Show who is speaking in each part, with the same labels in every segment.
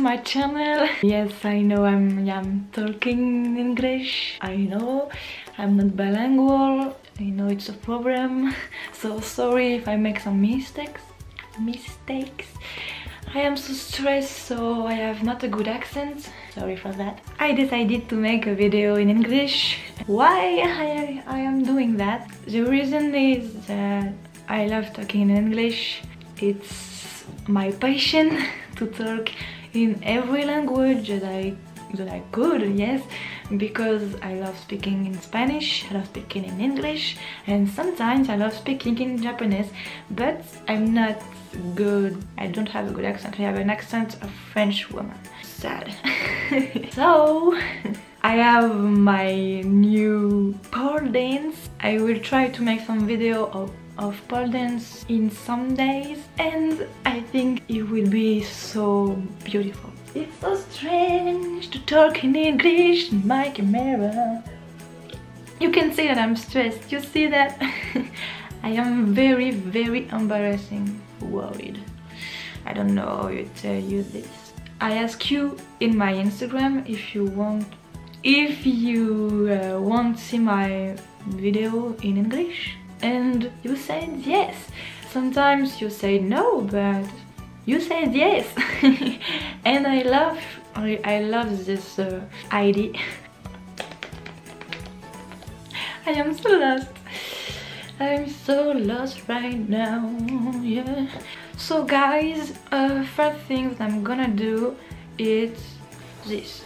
Speaker 1: my channel. Yes, I know I'm talking English. I know I'm not bilingual. I know it's a problem. So sorry if I make some mistakes. I am so stressed, so I have not a good accent. Sorry for that. I decided to make a video in English. Why I am doing that? The reason is that I love talking in English. It's my passion to talk in every language that I could, yes, because I love speaking in Spanish, I love speaking in English, and sometimes I love speaking in Japanese, but I'm not good. I don't have a good accent. I have an accent of French woman. Sad. So I have my new pole dance. I will try to make some video of pole dance in some days, and I think it will be so beautiful. It's so strange to talk in English in my camera. You can see that I'm stressed. You see that? I am very, very embarrassing, worried. I don't know how to tell you this. I ask you in my Instagram if you want to see my video in English, and you said yes. Sometimes you say no, but you said yes. And I love this idea. I am so lost. I'm so lost right now, yeah. So guys, first thing that I'm gonna do is this.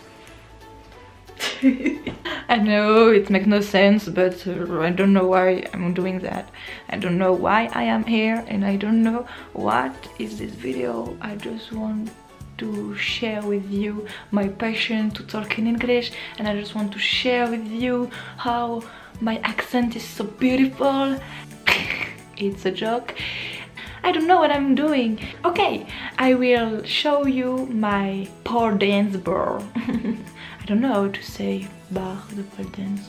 Speaker 1: I know it makes no sense, but I don't know why I'm doing that. I don't know why I am here, and I don't know what is this video. I just want to share with you my passion to talk in English, and I just want to share with you how my accent is so beautiful. It's a joke. I don't know what I'm doing. Okay, I will show you my pole dance bar. I don't know how to say barre the pole dance.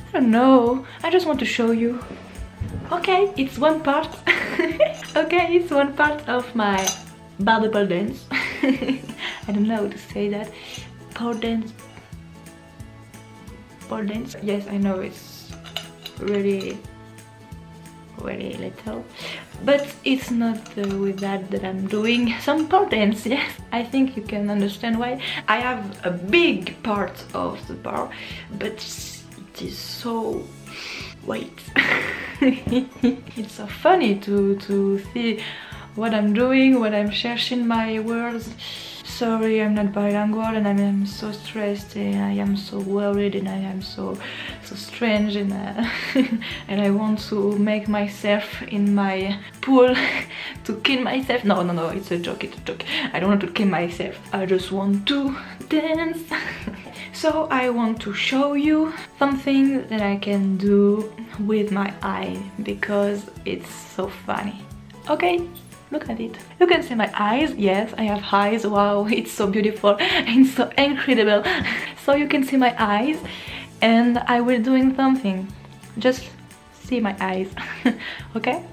Speaker 1: I don't know. I just want to show you. Okay, it's one part. Okay, it's one part of my barre the pole dance. I don't know how to say that. Pole dance. Pole dance. Yes, I know it's really little, but it's not with that I'm doing some pole dance. Yes, I think you can understand why. I have a big part of the bar, but it is so wait. It's so funny to see what I'm doing, what I'm searching my words. Sorry, I'm not bilingual, and I'm so stressed, and I am so worried, and I am so strange, and and I want to make myself in my pool to kill myself. No, it's a joke, it's a joke. I don't want to kill myself. I just want to dance. So I want to show you something that I can do with my eye because it's so funny. Okay? Look at it. You can see my eyes. Yes, I have eyes. Wow, it's so beautiful and so incredible. So you can see my eyes, and I will doing something. Just see my eyes. Okay?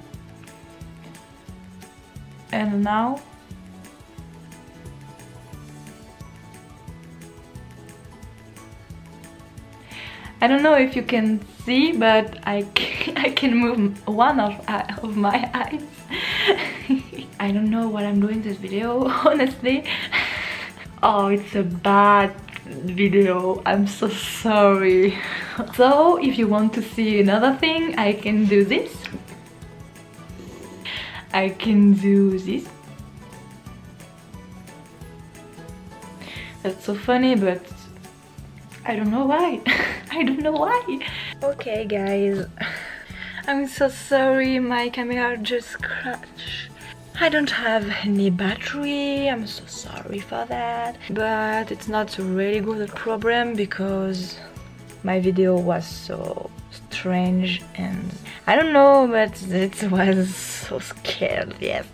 Speaker 1: And now I don't know if you can see, but I can move one of my eyes. I don't know what I'm doing this video, honestly. Oh, it's a bad video. I'm so sorry. So if you want to see another thing, I can do this. I can do this. That's so funny, but I don't know why. I don't know why. Okay guys, I'm so sorry, my camera just crashed. I don't have any battery, I'm so sorry for that. But it's not a really good problem because my video was so strange and I don't know, but it was so scared, yes.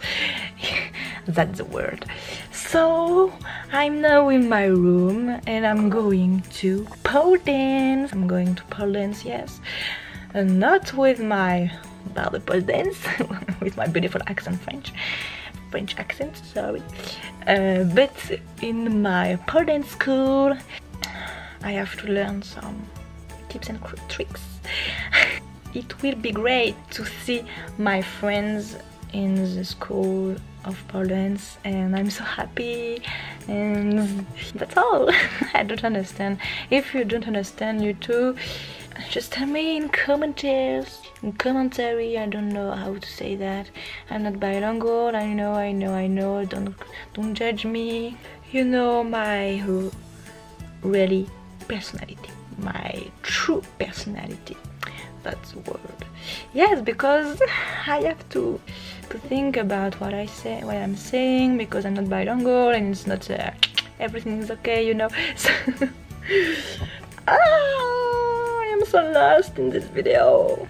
Speaker 1: That's the word. So I'm now in my room and I'm going to pole dance. I'm going to pole dance, yes. And not with my pole dance, with my beautiful accent French, French accent, sorry. But in my Poland school I have to learn some tips and tricks. It will be great to see my friends in the school of Poland, and I'm so happy, and that's all. I don't understand. If you don't understand, you too, just tell me in commentaries. In commentary, I don't know how to say that. I'm not bilingual. I know. Don't judge me. You know my really personality, my true personality. That's the word. Yes, because I have to think about what I'm saying, because I'm not bilingual and it's not everything is okay, you know. So I am so lost in this video.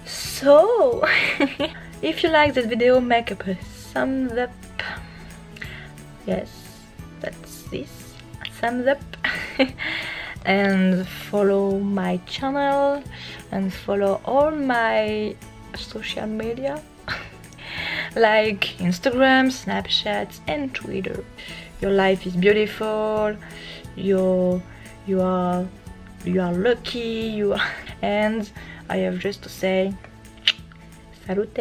Speaker 1: So if you like this video, make up a thumbs up. Yes, that's this, a thumbs up. And follow my channel and follow all my social media like Instagram, Snapchat and Twitter. Your life is beautiful, you are lucky, and I have just to say salute.